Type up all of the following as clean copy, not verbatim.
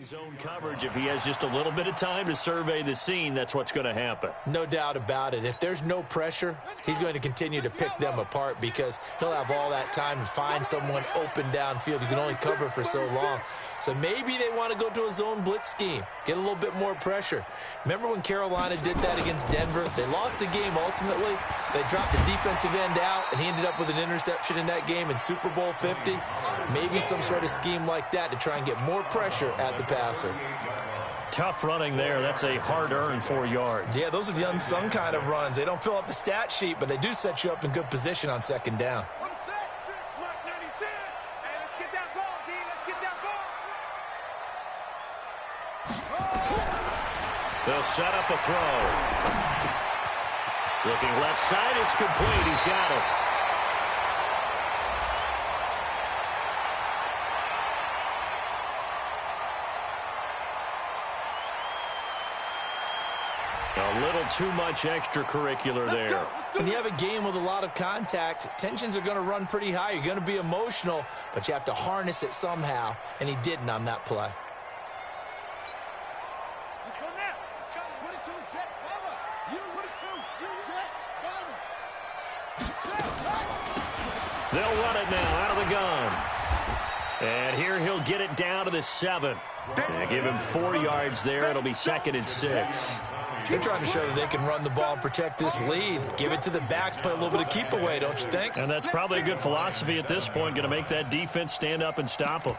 Zone coverage. If he has just a little bit of time to survey the scene, that's what's going to happen. No doubt about it. If there's no pressure, he's going to continue to pick them apart because he'll have all that time to find someone open downfield. You can only cover for so long. So maybe they want to go to a zone blitz scheme, get a little bit more pressure. Remember when Carolina did that against Denver? They lost the game ultimately. They dropped the defensive end out, and he ended up with an interception in that game in Super Bowl 50. Maybe some sort of scheme like that to try and get more pressure at the passer. Tough running there. That's a hard-earned 4 yards. Yeah, those are the unsung kind of runs. They don't fill up the stat sheet, but they do set you up in good position on second down. They'll set up a throw. Looking left side, it's complete. He's got it. A little too much extracurricular there. When you have a game with a lot of contact, tensions are going to run pretty high. You're going to be emotional, but you have to harness it somehow, and he didn't on that play. They'll run it now out of the gun. And here he'll get it down to the 7. And give him 4 yards there. It'll be 2nd and 6. They're trying to show that they can run the ball and protect this lead. Give it to the backs, play a little bit of keep away, don't you think? And that's probably a good philosophy at this point. Going to make that defense stand up and stop them.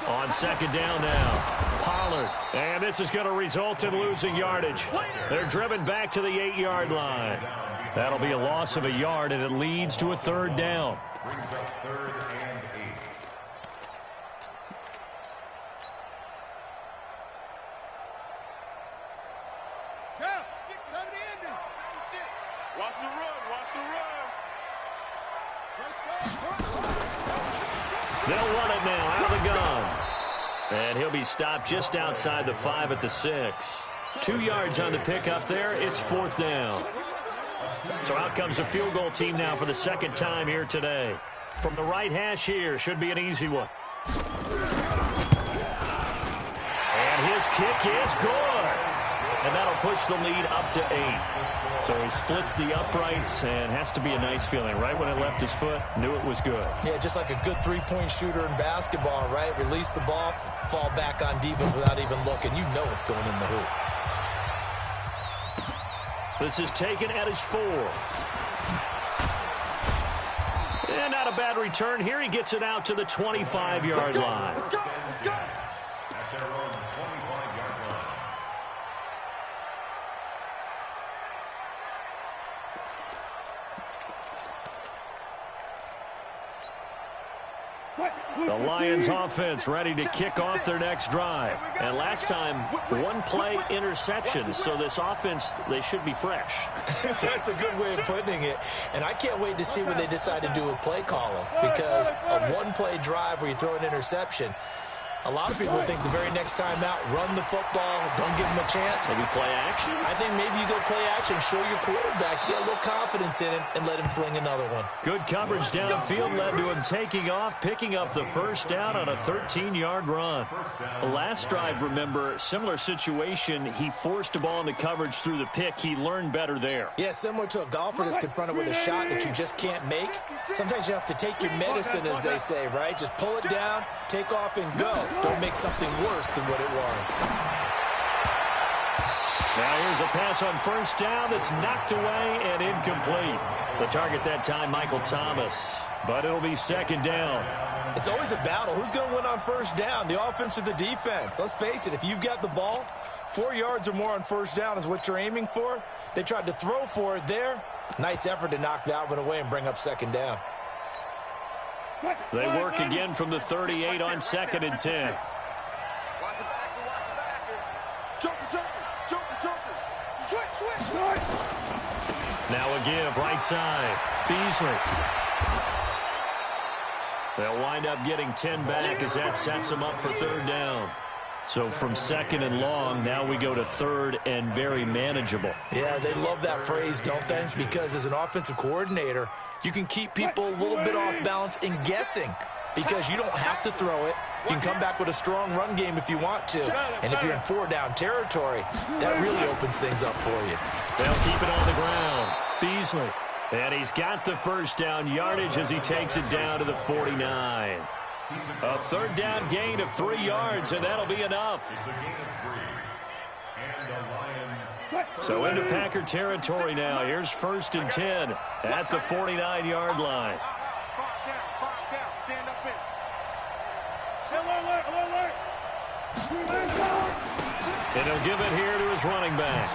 On second down now, Pollard. And this is going to result in losing yardage. They're driven back to the 8-yard line. That'll be a loss of a yard, and it leads to a 3rd down. Brings up 3rd and 8. Watch the run, watch the run. They'll run it now out of the gun. And he'll be stopped just outside the 5 at the 6. 2 yards on the pickup there. It's 4th down. So out comes a field goal team now for the 2nd time here today. From the right hash here, should be an easy one. And his kick is good. And that'll push the lead up to 8. So he splits the uprights, and has to be a nice feeling. Right when it left his foot, knew it was good. Yeah, just like a good three-point shooter in basketball, right? Release the ball, fall back on defense without even looking. You know it's going in the hoop. This is taken at his 4. And not a bad return here. He gets it out to the 25-yard line. Let's go. That's their own 25-yard line. The Lions offense ready to kick off their next drive. And last time, 1-play interception. So this offense, they should be fresh. That's a good way of putting it. And I can't wait to see what they decide to do with play calling. Because a 1-play drive where you throw an interception, a lot of people think the very next time out, run the football, don't give them a chance. Maybe play action? I think maybe you go play action, show your quarterback, get a little confidence in him, and let him fling another one. Good coverage downfield led to him taking off, picking up the 1st down on a 13-yard run. The last drive, remember, similar situation. He forced a ball into coverage through the pick. He learned better there. Yeah, similar to a golfer that's confronted with a shot that you just can't make. Sometimes you have to take your medicine, as they say, right? Just pull it down, take off, and go. Don't make something worse than what it was. Now here's a pass on 1st down that's knocked away and incomplete. The target that time, Michael Thomas. But it'll be 2nd down. It's always a battle. Who's going to win on 1st down, the offense or the defense? Let's face it, if you've got the ball, 4 yards or more on 1st down is what you're aiming for. They tried to throw for it there. Nice effort to knock that one away and bring up 2nd down. They work again from the 38 on 2nd and 10. Now a give, right side. Beasley. They'll wind up getting 10 back as that sets them up for 3rd down. So from second and long, now we go to third and very manageable. Yeah, they love that phrase, don't they? Because as an offensive coordinator, you can keep people a little bit off balance and guessing because you don't have to throw it. You can come back with a strong run game if you want to. And if you're in 4-down territory, that really opens things up for you. They'll keep it on the ground. Beasley. And he's got the first down yardage as he takes it down to the 49. A third down gain of 3 yards, and that'll be enough. It's a gain of 3. And the Lions. So into Packer territory now. Here's 1st and 10 at the 49-yard line. 5 down. Stand up in. And he'll give it here to his running back.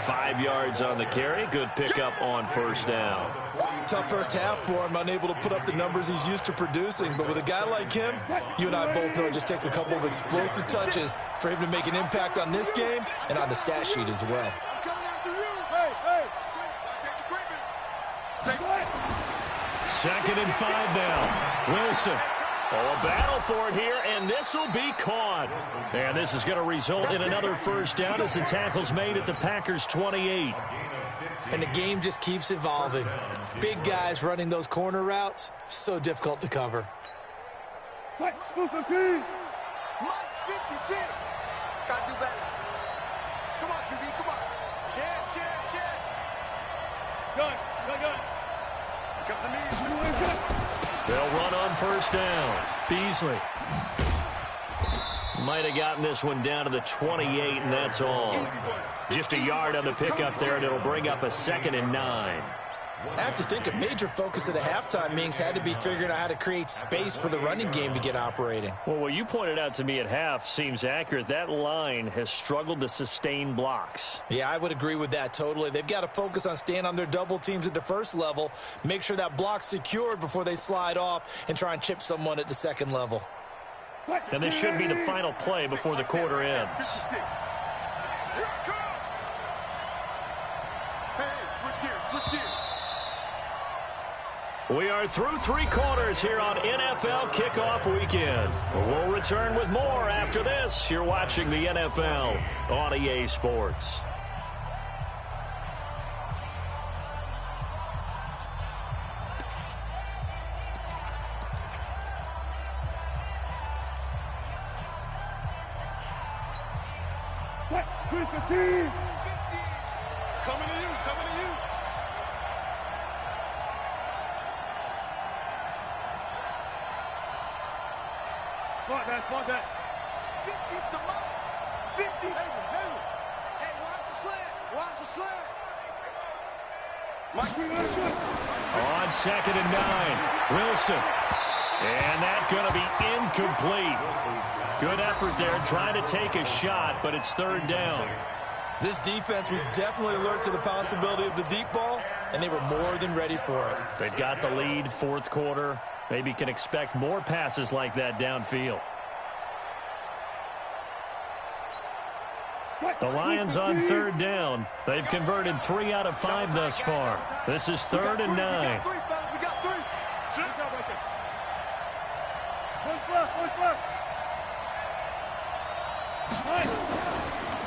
5 yards on the carry. Good pickup on first down. Tough first half for him, unable to put up the numbers he's used to producing. But with a guy like him, you and I both know it just takes a couple of explosive touches for him to make an impact on this game and on the stat sheet as well. I'm coming after you. Hey. Take the creeping. 2nd and 5 now. Wilson. Oh, a battle for it here, and this will be caught. And this is going to result in another first down as the tackle's made at the Packers' 28. And the game just keeps evolving. Big guys running those corner routes, so difficult to cover. Mike's 56. Gotta do better. Come on, QB, come on. Share. Gun. Here comes the knee. They'll run on first down. Beasley. Might have gotten this one down to the 28, and that's all. Just a yard on the pickup there, and it'll bring up a 2nd and 9. I have to think a major focus of the halftime meetings had to be figuring out how to create space for the running game to get operating. Well, what you pointed out to me at half seems accurate. That line has struggled to sustain blocks. Yeah, I would agree with that totally. They've got to focus on staying on their double teams at the first level, make sure that block's secured before they slide off and try and chip someone at the second level. And this should be the final play before the quarter ends. 56. Here it comes. Hey, switch gears. We are through 3 quarters here on NFL Kickoff Weekend. We'll return with more after this. You're watching the NFL on EA Sports. Coming to you. Spot that. 50 to Mike. 50. Hey, watch the slant. Mike, On 2nd and 9, Wilson. And that's going to be incomplete. Good effort there, trying to take a shot, but it's 3rd down. This defense was definitely alert to the possibility of the deep ball, and they were more than ready for it. They've got the lead, 4th quarter. Maybe can expect more passes like that downfield. The Lions on 3rd down. They've converted 3 out of 5 thus far. This is 3rd and 9. We got 3.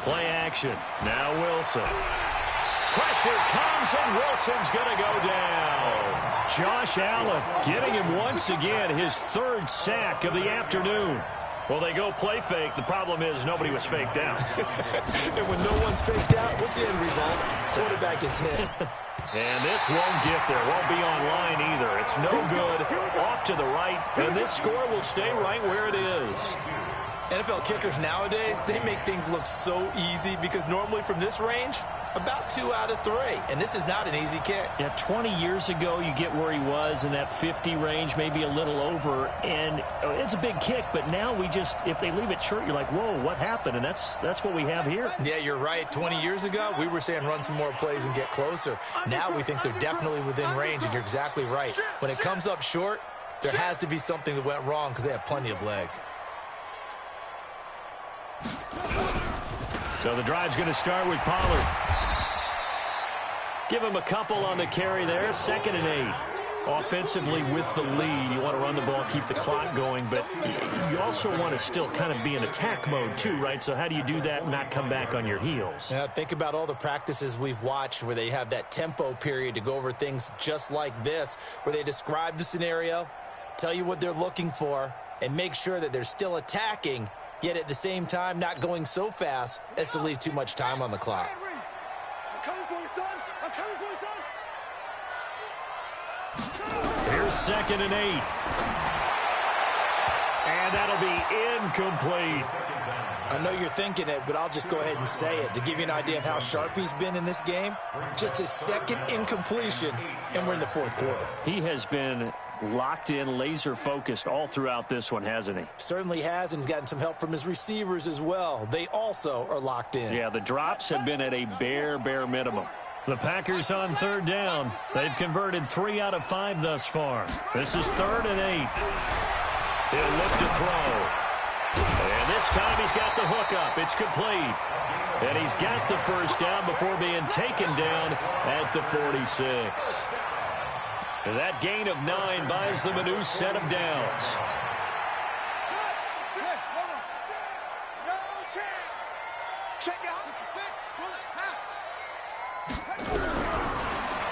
Play action. Now Wilson. Pressure comes, and Wilson's going to go down. Josh Allen getting him once again, his 3rd sack of the afternoon. Well, they go play fake. The problem is nobody was faked out. And when no one's faked out, what's the end result? Quarterback gets hit. And this won't get there. Won't be online either. It's no good. Off to the right. And this score will stay right where it is. NFL kickers nowadays, they make things look so easy because normally from this range, about 2 out of 3. And this is not an easy kick. Yeah, 20 years ago, you get where he was in that 50 range, maybe a little over. And it's a big kick, but now we just, if they leave it short, you're like, whoa, what happened? And that's what we have here. Yeah, you're right. 20 years ago, we were saying run some more plays and get closer. Now we think they're definitely within range, and you're exactly right. When it comes up short, there has to be something that went wrong because they have plenty of leg. So the drive's going to start with Pollard. Give him a couple on the carry there. 2nd and 8. Offensively with the lead, you want to run the ball, keep the clock going, but you also want to still kind of be in attack mode too, right? So how do you do that and not come back on your heels? Now, think about all the practices we've watched where they have that tempo period to go over things just like this, where they describe the scenario, tell you what they're looking for, and make sure that they're still attacking, yet at the same time not going so fast as to leave too much time on the clock. I'm coming for you, son. I'm coming for you, son. Here's 2nd and 8. And that'll be incomplete. I know you're thinking it, but I'll just go ahead and say it. To give you an idea of how sharp he's been in this game, just his 2nd incompletion, and we're in the 4th quarter. He has been locked in, laser-focused all throughout this one, hasn't he? Certainly has, and he's gotten some help from his receivers as well. They also are locked in. Yeah, the drops have been at a bare minimum. The Packers on 3rd down. They've converted 3 out of 5 thus far. This is 3rd and 8. He'll look to throw. And this time he's got the hookup. It's complete. And he's got the 1st down before being taken down at the 46. And that gain of 9 buys them a new set of downs.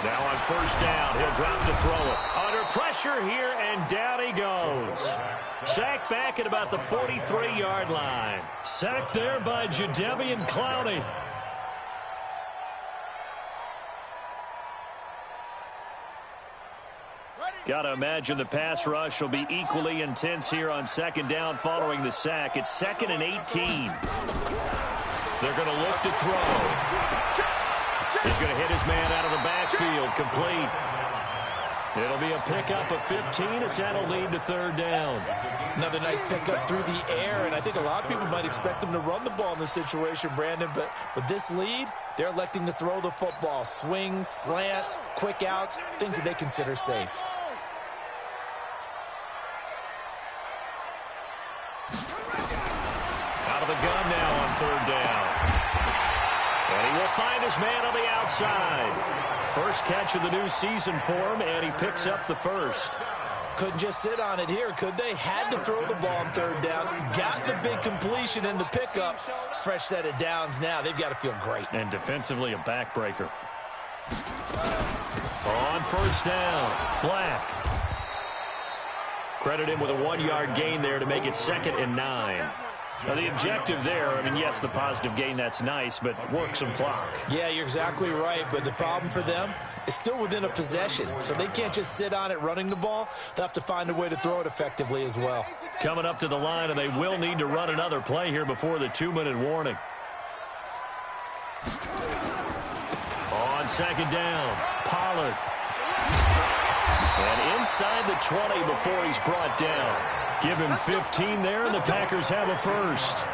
Now on 1st down, he'll drop to throw it. Under pressure here, and down he goes. Sacked back at about the 43-yard line. Sacked there by Jadeveon Clowney. Got to imagine the pass rush will be equally intense here on 2nd down following the sack. It's 2nd and 18. They're going to look to throw. He's going to hit his man out of the backfield, complete. It'll be a pickup of 15 as that'll lead to 3rd down. Another nice pickup through the air, and I think a lot of people might expect them to run the ball in this situation, Brandon, but with this lead, they're electing to throw the football. Swings, slants, quick outs, things that they consider safe. Out of the gun now on 3rd down. And he will find his man on the outside. First catch of the new season for him, and he picks up the 1st. Couldn't just sit on it here, could they? Had to throw the ball on 3rd down. Got the big completion in the pickup. Fresh set of downs now. They've got to feel great. And defensively, a backbreaker. On 1st down, Black. Credit him with a 1-yard gain there to make it 2nd and 9. Now, the objective there, I mean, yes, the positive gain, that's nice, but work some clock. Yeah, you're exactly right, but the problem for them is still within a possession, so they can't just sit on it running the ball. They'll have to find a way to throw it effectively as well. Coming up to the line, and they will need to run another play here before the 2-minute warning. On 2nd down, Pollard. And inside the 20 before he's brought down. Give him 15 there, and the Packers have a 1st.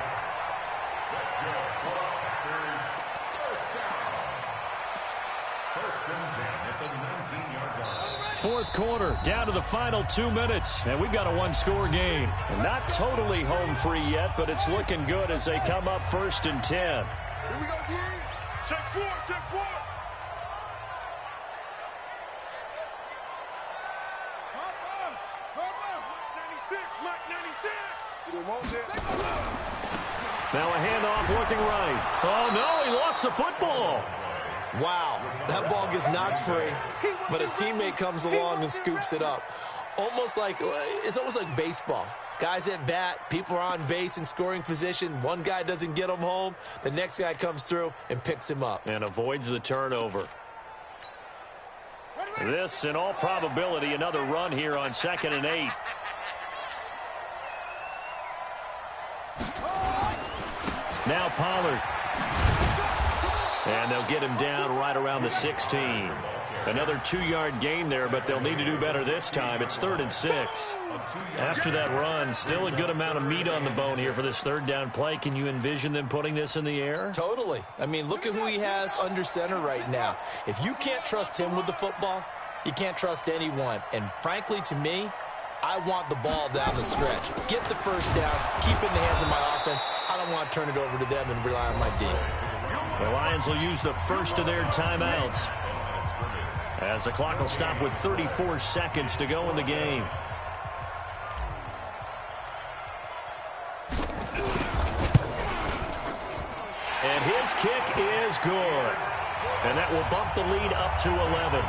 4th quarter, down to the final 2 minutes, and we've got a 1-score game. And not totally home free yet, but it's looking good as they come up 1st and 10. Here we go, D. Check 4, check 4. Now a handoff looking right. Oh, no, he lost the football. Wow, that ball gets knocked free, but a teammate comes along and scoops it up. It's almost like baseball. Guys at bat, people are on base in scoring position. One guy doesn't get him home. The next guy comes through and picks him up. And avoids the turnover. This, in all probability, another run here on 2nd and 8. Now Pollard. And they'll get him down right around the 16. Another 2-yard gain there, but they'll need to do better this time. It's 3rd and 6. After that run, still a good amount of meat on the bone here for this 3rd down play. Can you envision them putting this in the air? Totally. I mean, look at who he has under center right now. If you can't trust him with the football, you can't trust anyone. And frankly, to me, I want the ball down the stretch. Get the 1st down, keep it in the hands of my offense. I don't want to turn it over to them and rely on my D. The Lions will use the first of their timeouts, as the clock will stop with 34 seconds to go in the game. And his kick is good. And that will bump the lead up to 11.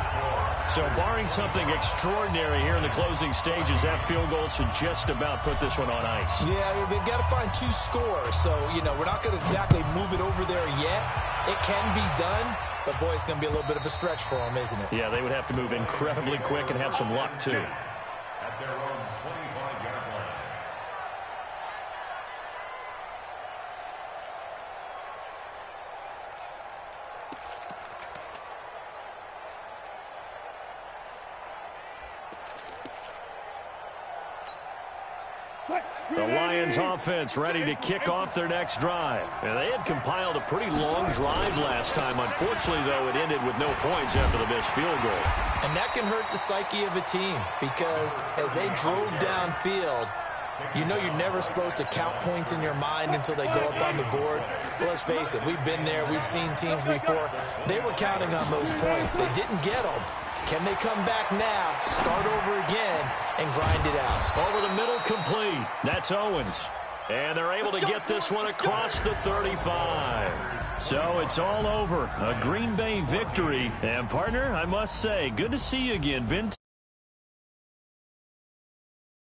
So barring something extraordinary here in the closing stages, that field goal should just about put this one on ice. Yeah, we've got to find 2 scores. So, we're not going to exactly move it over there yet. It can be done, but, boy, it's going to be a little bit of a stretch for them, isn't it? Yeah, they would have to move incredibly quick and have some luck, too. At their own 25-yard line. The Lions offense ready to kick off their next drive. And they had compiled a pretty long drive last time. Unfortunately, though, it ended with no points after the missed field goal. And that can hurt the psyche of a team because as they drove downfield, you're never supposed to count points in your mind until they go up on the board. But let's face it, we've been there. We've seen teams before. They were counting on those points. They didn't get them. Can they come back now, start over again, and grind it out? Over the middle, complete. That's Owens. And they're able to get this one across the 35. So it's all over. A Green Bay victory. And, partner, I must say, good to see you again. Been